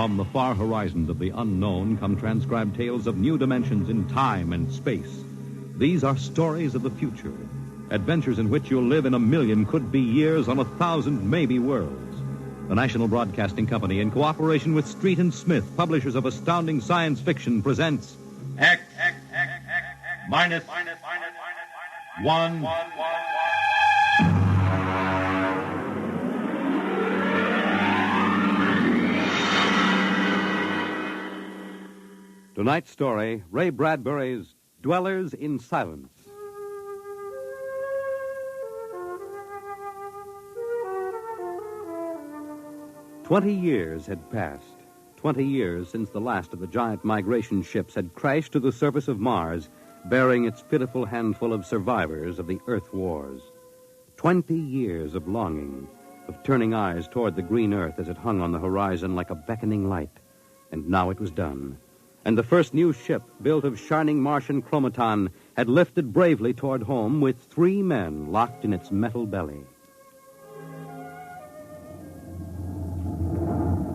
From the far horizons of the unknown come transcribed tales of new dimensions in time and space. These are stories of the future, adventures in which you'll live in a million could-be years on 1,000 maybe worlds. The National Broadcasting Company, in cooperation with Street and Smith, publishers of astounding science fiction, presents X minus 1. Tonight's story, Ray Bradbury's Dwellers in Silence. "20 years had passed. 20 years since the last of the giant migration ships had crashed to the surface of Mars, bearing its pitiful handful of survivors of the Earth Wars. 20 years of longing, of turning eyes toward the green Earth as it hung on the horizon like a beckoning light. And now it was done. And the first new ship, built of shining Martian chromaton, had lifted bravely toward home with 3 men locked in its metal belly.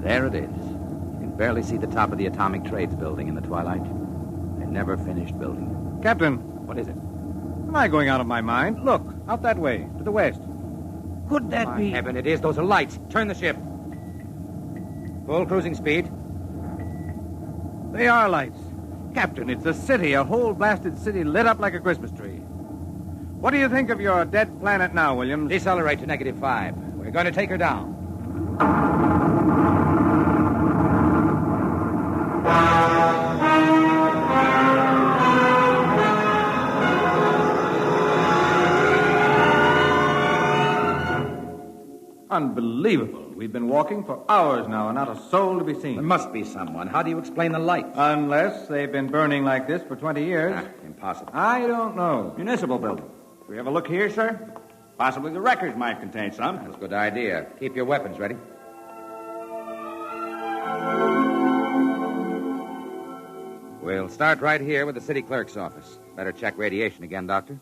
There it is. You can barely see the top of the Atomic Trades building in the twilight. They never finished building. Captain. What is it? Am I going out of my mind? Look, out that way, to the west. Could that be... Heaven, it is. Those are lights. Turn the ship. Full cruising speed. They are lights. Captain, it's a city, a whole blasted city lit up like a Christmas tree. What do you think of your dead planet now, Williams? Decelerate to -5. We're going to take her down. Unbelievable. We've been walking for hours now and not a soul to be seen. There must be someone. How do you explain the lights? Unless they've been burning like this for 20 years. Impossible. I don't know. Municipal building. Do we have a look here, sir? Possibly the records might contain some. That's a good idea. Keep your weapons ready. We'll start right here with the city clerk's office. Better check radiation again, Doctor.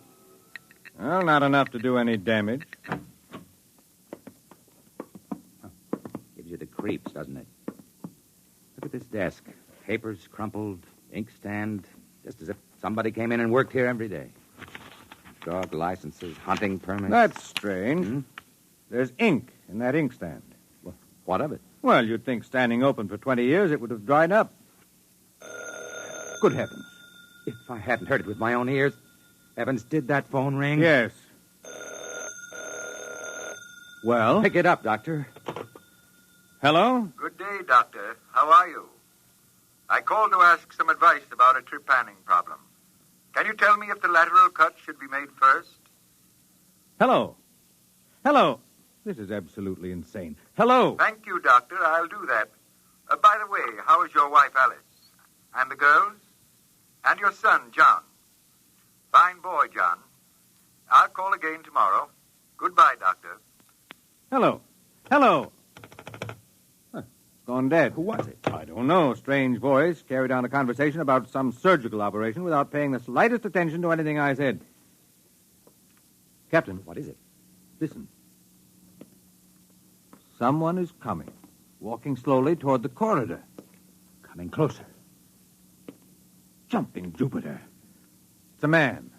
Well, not enough to do any damage. Gives you the creeps, doesn't it? Look at this desk. Papers crumpled, inkstand, just as if somebody came in and worked here every day. Dog licenses, hunting permits. That's strange. There's ink in that inkstand. Well, what of it? Well, you'd think standing open for 20 years it would have dried up. Good heavens. If I hadn't heard it with my own ears. Evans, did that phone ring? Yes. Well? Pick it up, Doctor. Hello? Good day, Doctor. How are you? I called to ask some advice about a trip panning problem. Can you tell me if the lateral cut should be made first? Hello? Hello? This is absolutely insane. Hello? Thank you, Doctor. I'll do that. By the way, how is your wife, Alice? And the girls? And your son, John? Fine boy, John. I'll call again tomorrow. Goodbye, Doctor. Hello? Hello? Gone dead. Who was it? I don't know. Strange voice carried on a conversation about some surgical operation without paying the slightest attention to anything I said. Captain. What is it? Listen. Someone is coming, walking slowly toward the corridor. Coming closer. Jumping Jupiter. It's a man.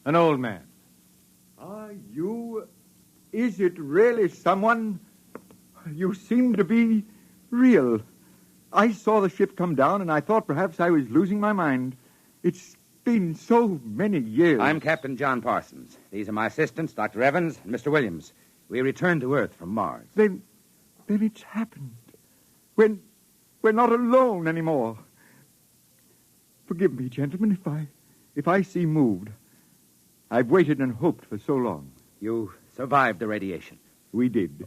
An old man. Are you... Is it really someone? You seem to be real. I saw the ship come down, and I thought perhaps I was losing my mind. It's been so many years. I'm Captain John Parsons. These are my assistants, Dr. Evans and Mr. Williams. We returned to Earth from Mars. Then it's happened. We're not alone anymore. Forgive me, gentlemen, if I seem moved. I've waited and hoped for so long. You survived the radiation. We did.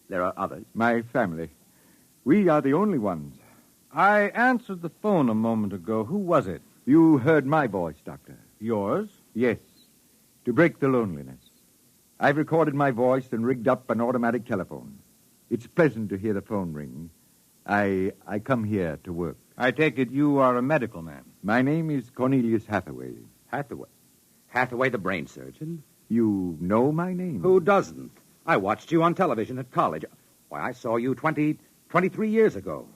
There are others. My family. We are the only ones. I answered the phone a moment ago. Who was it? You heard my voice, Doctor. Yours? Yes. To break the loneliness. I've recorded my voice and rigged up an automatic telephone. It's pleasant to hear the phone ring. I come here to work. I take it you are a medical man. My name is Cornelius Hathaway. Hathaway? Hathaway, the brain surgeon? You know my name? Who doesn't? I watched you on television at college. Why, I saw you 23 years ago.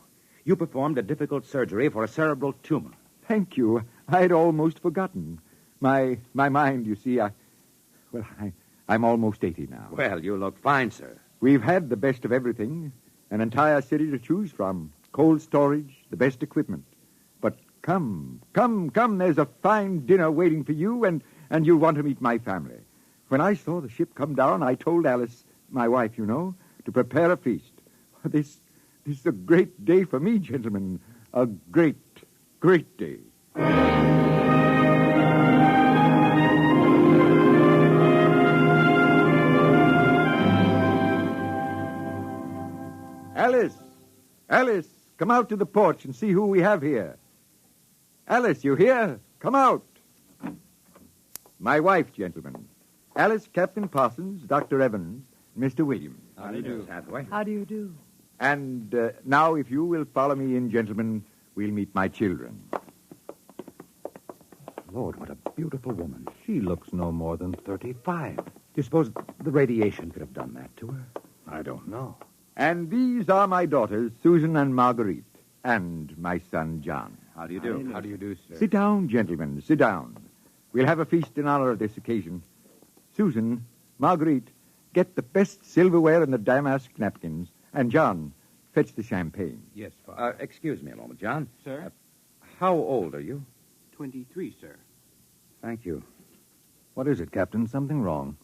You performed a difficult surgery for a cerebral tumor. Thank you. I'd almost forgotten. My mind, you see, I'm almost 80 now. Well, you look fine, sir. We've had the best of everything. An entire city to choose from. Cold storage, the best equipment. But come. There's a fine dinner waiting for you, and you'll want to meet my family. When I saw the ship come down, I told Alice, my wife, you know, to prepare a feast. This is a great day for me, gentlemen. A great, great day. Alice, come out to the porch and see who we have here. Alice, you here? Come out. My wife, gentlemen. Alice, Captain Parsons, Dr. Evans, Mr. Williams. How do you do, Hathaway? How do you do? And now, if you will follow me in, gentlemen, we'll meet my children. Lord, what a beautiful woman. She looks no more than 35. Do you suppose the radiation could have done that to her? I don't know. And these are my daughters, Susan and Marguerite, and my son, John. How do you do? How do you do, sir? Sit down, gentlemen, sit down. We'll have a feast in honor of this occasion. Susan, Marguerite, get the best silverware and the damask napkins. And, John, fetch the champagne. Yes, Father. Excuse me a moment, John. Sir? How old are you? 23, sir. Thank you. What is it, Captain? Something wrong?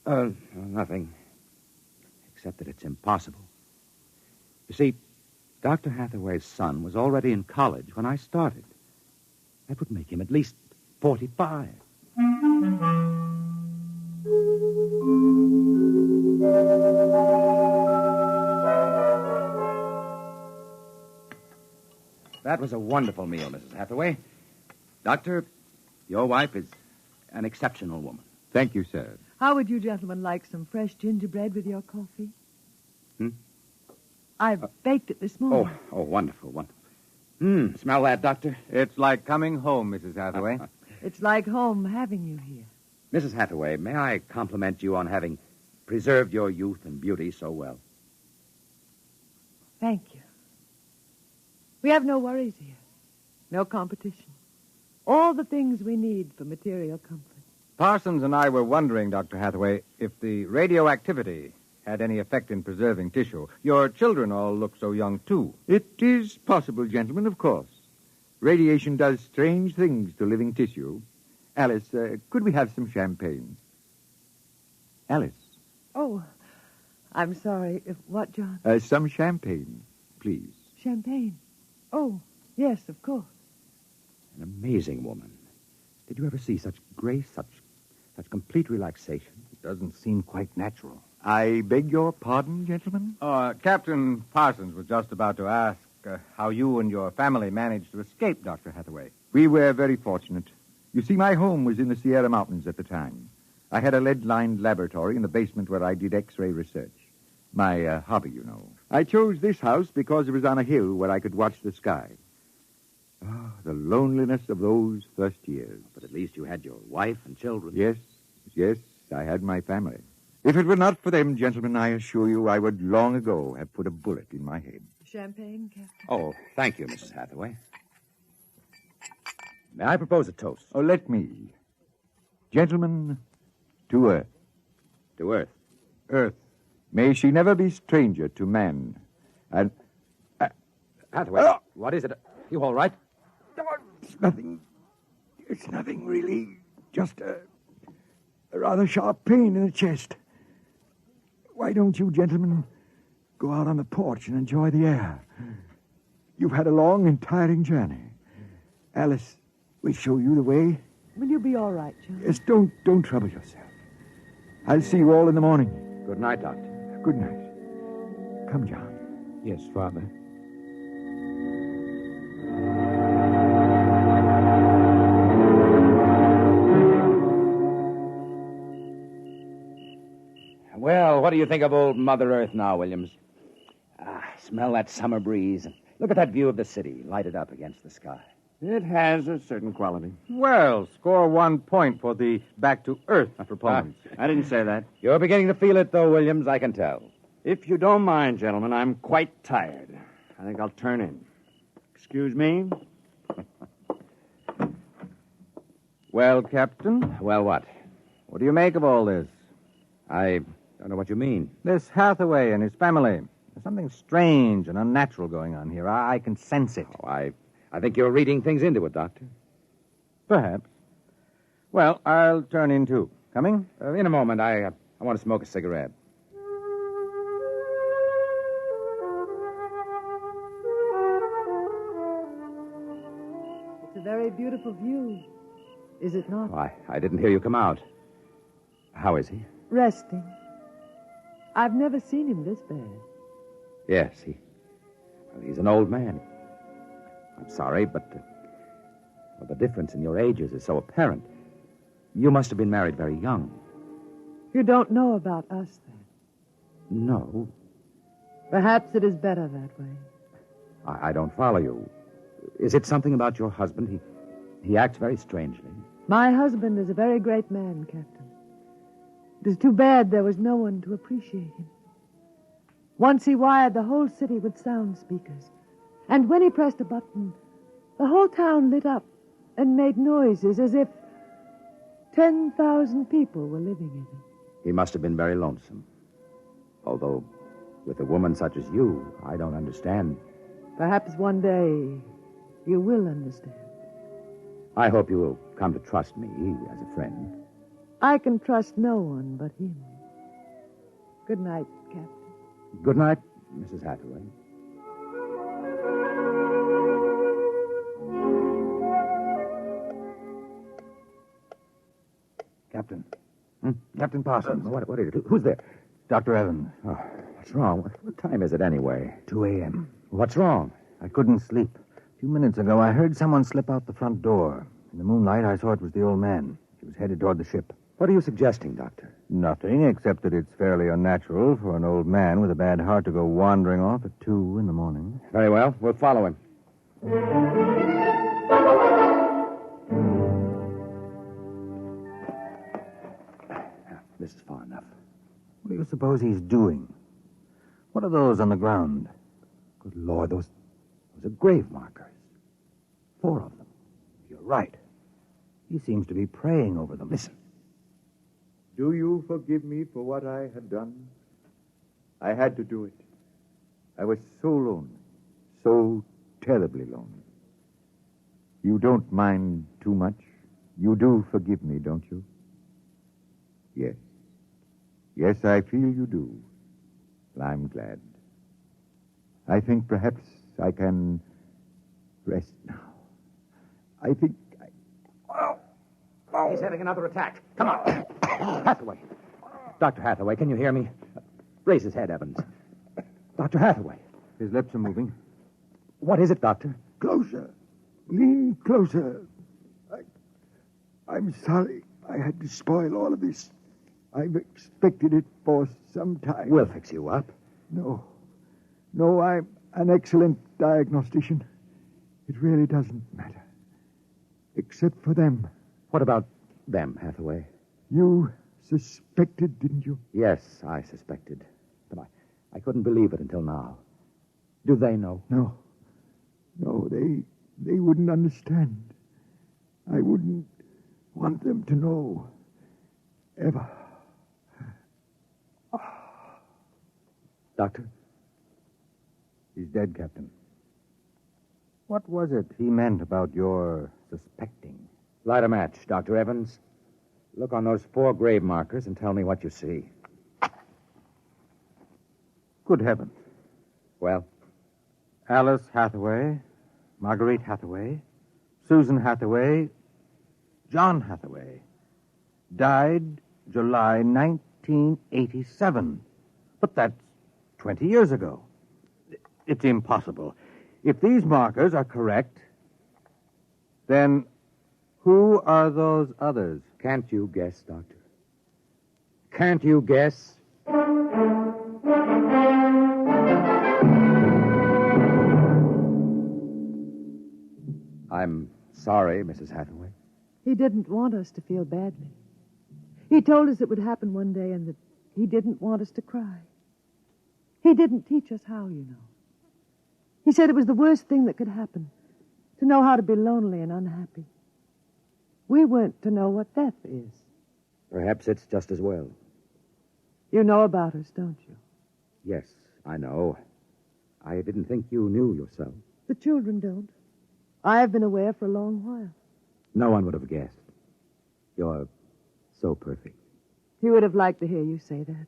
Nothing. Except that it's impossible. You see, Dr. Hathaway's son was already in college when I started. That would make him at least 45. That was a wonderful meal, Mrs. Hathaway. Doctor, your wife is an exceptional woman. Thank you, sir. How would you gentlemen like some fresh gingerbread with your coffee? Hmm? I baked it this morning. Oh, wonderful, wonderful. Smell that, Doctor? It's like coming home, Mrs. Hathaway. It's like home having you here. Mrs. Hathaway, may I compliment you on having preserved your youth and beauty so well? Thank you. We have no worries here. No competition. All the things we need for material comfort. Parsons and I were wondering, Dr. Hathaway, if the radioactivity had any effect in preserving tissue. Your children all look so young, too. It is possible, gentlemen, of course. Radiation does strange things to living tissue. Alice, could we have some champagne? Alice. Oh, I'm sorry. What, John? Some champagne, please. Champagne. Oh, yes, of course. An amazing woman. Did you ever see such grace, such complete relaxation? It doesn't seem quite natural. I beg your pardon, gentlemen? Captain Parsons was just about to ask how you and your family managed to escape, Dr. Hathaway. We were very fortunate. You see, my home was in the Sierra Mountains at the time. I had a lead-lined laboratory in the basement where I did X-ray research. My hobby, you know. I chose this house because it was on a hill where I could watch the sky. Oh, the loneliness of those first years. But at least you had your wife and children. Yes, I had my family. If it were not for them, gentlemen, I assure you I would long ago have put a bullet in my head. Champagne, Captain? Oh, thank you, Mrs. Hathaway. May I propose a toast? Oh, let me. Gentlemen, to Earth. To Earth. Earth. May she never be stranger to man. And... Hathaway, what is it? You all right? It's nothing. It's nothing, really. Just a rather sharp pain in the chest. Why don't you gentlemen go out on the porch and enjoy the air? You've had a long and tiring journey. Alice, we'll show you the way. Will you be all right, John? Yes, don't trouble yourself. I'll see you all in the morning. Good night, Doctor. Good night. Come, John. Yes, Father. Well, what do you think of old Mother Earth now, Williams? Smell that summer breeze. Look at that view of the city, lighted up against the sky. It has a certain quality. Well, score 1 point for the back-to-earth proponents. I didn't say that. You're beginning to feel it, though, Williams, I can tell. If you don't mind, gentlemen, I'm quite tired. I think I'll turn in. Excuse me? Well, Captain, Well, what? what do you make of all this? I don't know what you mean. This Hathaway and his family. There's something strange and unnatural going on here. I can sense it. Oh, I think you're reading things into it, Doctor. Perhaps. Well, I'll turn in, too. Coming? In a moment, I want to smoke a cigarette. It's a very beautiful view, is it not? Oh, I didn't hear you come out. How is he? Resting. I've never seen him this bad. Yes, he's an old man. I'm sorry, but well, the difference in your ages is so apparent. You must have been married very young. You don't know about us, then. No, Perhaps it is better that way. I don't follow you. Is it something about your husband? He acts very strangely. My husband is a very great man, Captain. It is too bad there was no one to appreciate him. Once he wired the whole city with sound speakers. And when he pressed a button, the whole town lit up and made noises as if 10,000 people were living in it. He must have been very lonesome. Although, with a woman such as you, I don't understand. Perhaps one day you will understand. I hope you will come to trust me as a friend. I can trust no one but him. Good night, Captain. Good night, Mrs. Hathaway. Captain. Captain Parsons. What is it? Who's there? Dr. Evans. Oh, what's wrong? What time is it anyway? 2 a.m. What's wrong? I couldn't sleep. A few minutes ago, I heard someone slip out the front door. In the moonlight, I saw it was the old man. He was headed toward the ship. What are you suggesting, Doctor? Nothing, except that it's fairly unnatural for an old man with a bad heart to go wandering off at 2 in the morning. Very well. We'll follow him. This is far enough. What do you suppose he's doing? What are those on the ground? Good Lord, those are grave markers. 4 of them. You're right. He seems to be praying over them. Listen. Do you forgive me for what I had done? I had to do it. I was so lonely, so terribly lonely. You don't mind too much? You do forgive me, don't you? Yes. Yes, I feel you do. Well, I'm glad. I think perhaps I can rest now. I think He's having another attack. Come on. Hathaway. Dr. Hathaway, can you hear me? Raise his head, Evans. Dr. Hathaway. His lips are moving. What is it, Doctor? Closer. Lean closer. I'm sorry I had to spoil all of this. I've expected it for some time. We'll fix you up. No, I'm an excellent diagnostician. It really doesn't matter. Except for them. What about them, Hathaway? You suspected, didn't you? Yes, I suspected. But I couldn't believe it until now. Do they know? No, they wouldn't understand. I wouldn't want them to know. Ever. Doctor? He's dead, Captain. What was it he meant about your suspecting? Light a match, Dr. Evans. Look on those 4 grave markers and tell me what you see. Good heavens. Well? Alice Hathaway, Marguerite Hathaway, Susan Hathaway, John Hathaway. Died July 1987. But that's 20 years ago. It's impossible. If these markers are correct, then who are those others? Can't you guess, Doctor? Can't you guess? I'm sorry, Mrs. Hathaway. He didn't want us to feel badly. He told us it would happen one day and that he didn't want us to cry. He didn't teach us how, you know. He said it was the worst thing that could happen, to know how to be lonely and unhappy. We weren't to know what death is. Perhaps it's just as well. You know about us, don't you? Yes, I know. I didn't think you knew yourself. The children don't. I've been aware for a long while. No one would have guessed. You're so perfect. He would have liked to hear you say that.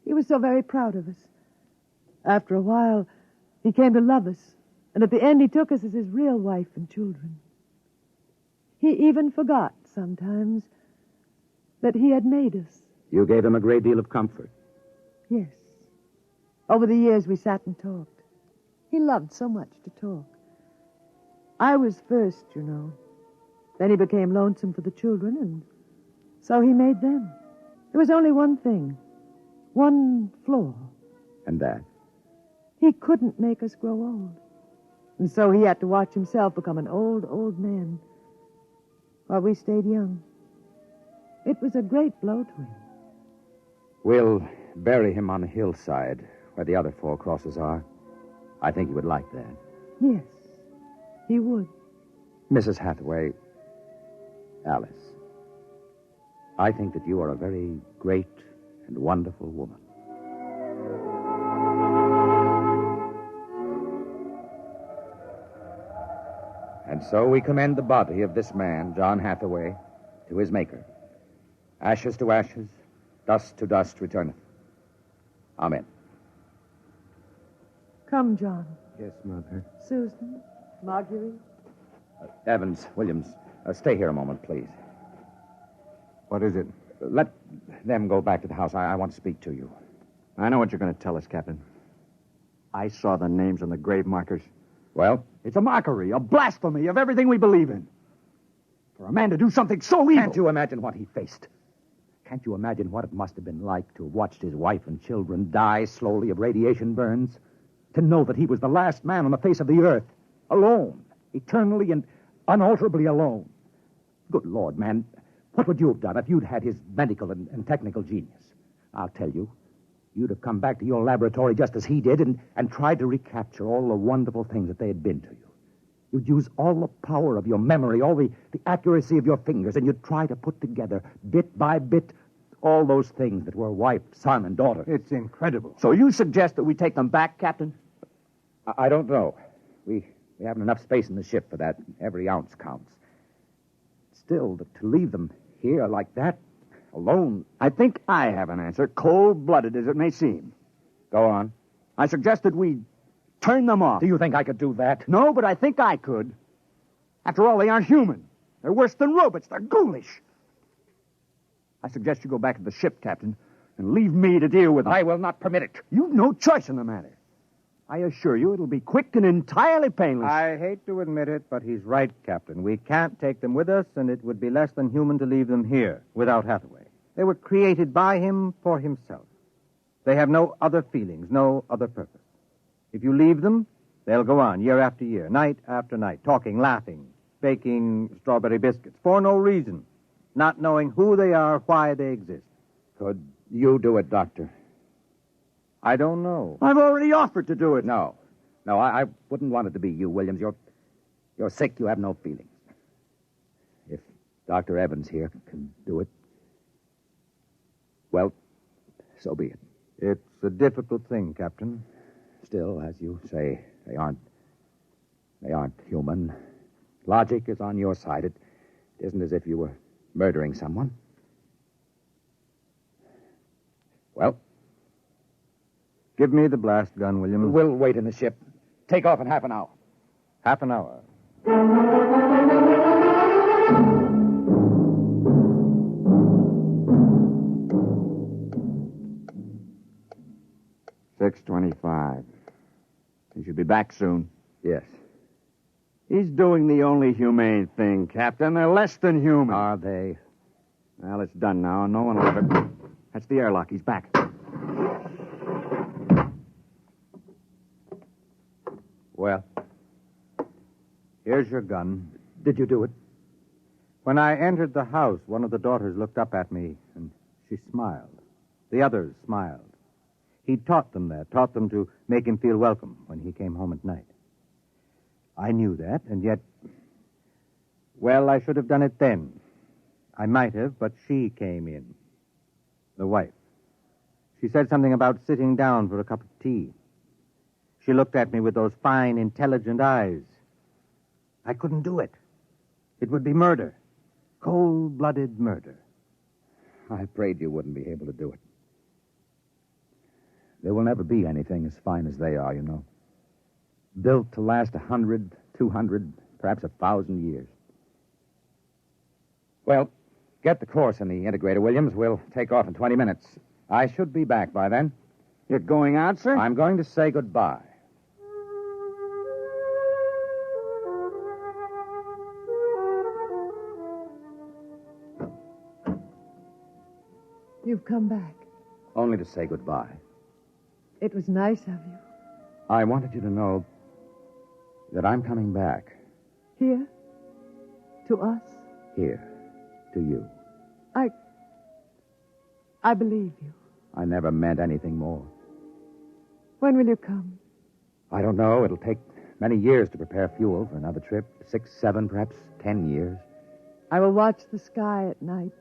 He was so very proud of us. After a while, he came to love us, and at the end he took us as his real wife and children. He even forgot sometimes that he had made us. You gave him a great deal of comfort. Yes. Over the years we sat and talked. He loved so much to talk. I was first, you know. Then he became lonesome for the children, and so he made them. There was only one thing. One flaw. And that? He couldn't make us grow old. And so he had to watch himself become an old, old man while we stayed young. It was a great blow to him. We'll bury him on the hillside where the other 4 crosses are. I think he would like that. Yes, he would. Mrs. Hathaway, Alice, I think that you are a very great and wonderful woman. And so we commend the body of this man, John Hathaway, to his Maker. Ashes to ashes, dust to dust returneth. Amen. Come, John. Yes, Mother. Susan, Marguerite. Evans, Williams, stay here a moment, please. What is it? Let them go back to the house. I want to speak to you. I know what you're going to tell us, Captain. I saw the names on the grave markers. Well? It's a mockery, a blasphemy of everything we believe in. For a man to do something so evil. Can't you imagine what he faced? Can't you imagine what it must have been like to have watched his wife and children die slowly of radiation burns? To know that he was the last man on the face of the earth, alone, eternally and unalterably alone. Good Lord, man, what would you have done if you'd had his medical and technical genius? I'll tell you, you'd have come back to your laboratory just as he did and tried to recapture all the wonderful things that they had been to you. You'd use all the power of your memory, all the accuracy of your fingers, and you'd try to put together, bit by bit, all those things that were wife, son, and daughter. It's incredible. So you suggest that we take them back, Captain? I don't know. We haven't enough space in the ship for that. Every ounce counts. Still, to leave them here like that, alone... I think I have an answer, cold-blooded as it may seem. Go on. I suggested we turn them off. Do you think I could do that? No, but I think I could. After all, they aren't human. They're worse than robots. They're ghoulish. I suggest you go back to the ship, Captain, and leave me to deal with them. I will not permit it. You've no choice in the matter. I assure you it'll be quick and entirely painless. I hate to admit it, but he's right, Captain. We can't take them with us, and it would be less than human to leave them here without Hathaway. They were created by him for himself. They have no other feelings, no other purpose. If you leave them, they'll go on year after year, night after night, talking, laughing, baking strawberry biscuits for no reason, not knowing who they are, why they exist. Could you do it, Doctor? I don't know. I've already offered to do it. No, I wouldn't want it to be you, Williams. You're sick. You have no feelings. If Dr. Evans here can do it, well, so be it. It's a difficult thing, Captain. Still, as you say, they aren't human. Logic is on your side. It isn't as if you were murdering someone. Well, give me the blast gun, Williams. We'll wait in the ship. Take off in half an hour. Half an hour. $6:25. He should be back soon. Yes. He's doing the only humane thing, Captain. They're less than human. Are they? Well, it's done now. No one will ever... That's the airlock. He's back. Well, here's your gun. Did you do it? When I entered the house, one of the daughters looked up at me, and she smiled. The others smiled. He taught them that, taught them to make him feel welcome when he came home at night. I knew that, and yet... Well, I should have done it then. I might have, but she came in. The wife. She said something about sitting down for a cup of tea. She looked at me with those fine, intelligent eyes. I couldn't do it. It would be murder. Cold-blooded murder. I prayed you wouldn't be able to do it. There will never be anything as fine as they are, you know. Built to last 100, 200, perhaps 1,000 years. Well, get the course in the integrator, Williams. We'll take off in 20 minutes. I should be back by then. You're going out, sir? I'm going to say goodbye. You've come back. Only to say goodbye. It was nice of you. I wanted you to know that I'm coming back. Here? To us? Here. To you. I believe you. I never meant anything more. When will you come? I don't know. It'll take many years to prepare fuel for another trip. 6, 7, perhaps 10 years. I will watch the sky at night,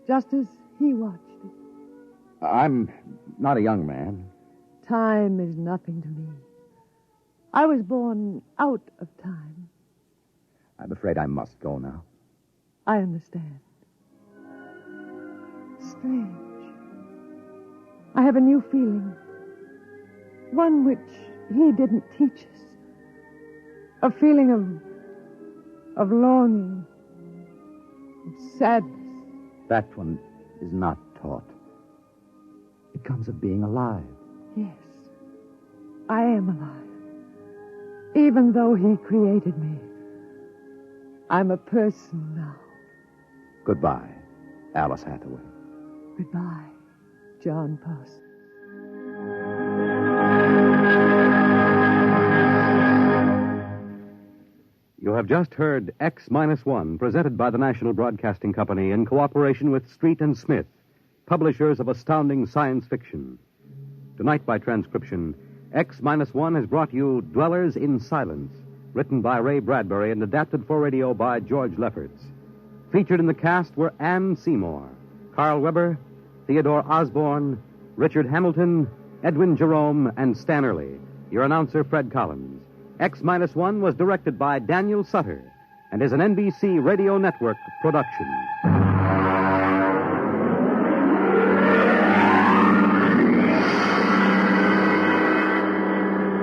just as he watched it. I'm not a young man. Time is nothing to me. I was born out of time. I'm afraid I must go now. I understand. Strange. I have a new feeling. One which he didn't teach us. A feeling of longing, of sadness. That one is not taught. It comes of being alive. Yes, I am alive. Even though he created me, I'm a person now. Goodbye, Alice Hathaway. Goodbye, John Post. You have just heard X-1, presented by the National Broadcasting Company in cooperation with Street and Smith, publishers of astounding science fiction. Tonight, by transcription, X-1 has brought you Dwellers in Silence, written by Ray Bradbury and adapted for radio by George Lefferts. Featured in the cast were Anne Seymour, Carl Weber, Theodore Osborne, Richard Hamilton, Edwin Jerome, and Stan Early. Your announcer, Fred Collins. X-1 was directed by Daniel Sutter and is an NBC Radio Network production.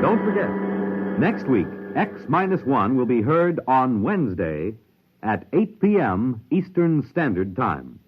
Don't forget, next week, X-1 will be heard on Wednesday at 8 p.m. Eastern Standard Time.